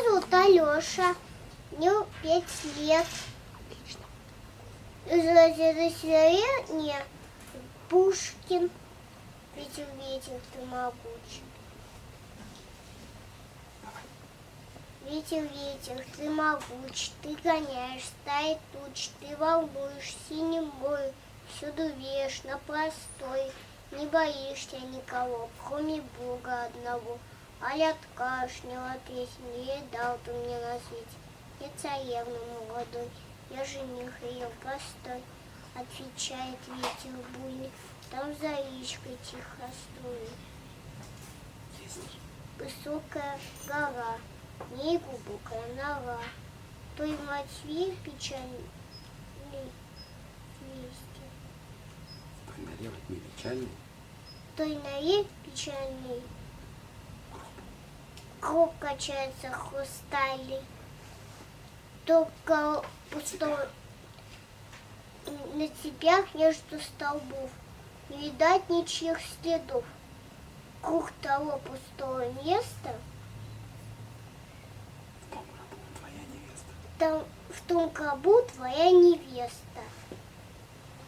зовут Алёша. Мне 5 лет. Разрешение Пушкин. Ветер, ветер, ты могучий. Ветер, ветер, ты могуч, ты гоняешь стаи туч, ты волнуешь синим морем, всюду веешь на простой, не боишься никого, кроме Бога одного. Аль откашляла песню, ей дал ты мне на свете. Я царевна молодой, я жених ее простой. Отвечает ветер буйный, там за речкой тихо струит. Высокая гора, в ней глубокая нора, той мотви печальной вместе. Той норе во тьме печальной. Той норе печальной гроб качается хрустальный, только пустой на цепях между столбов не видать ничьих следов. Круг того пустого места, В том гробу твоя невеста. там в том гробу твоя невеста.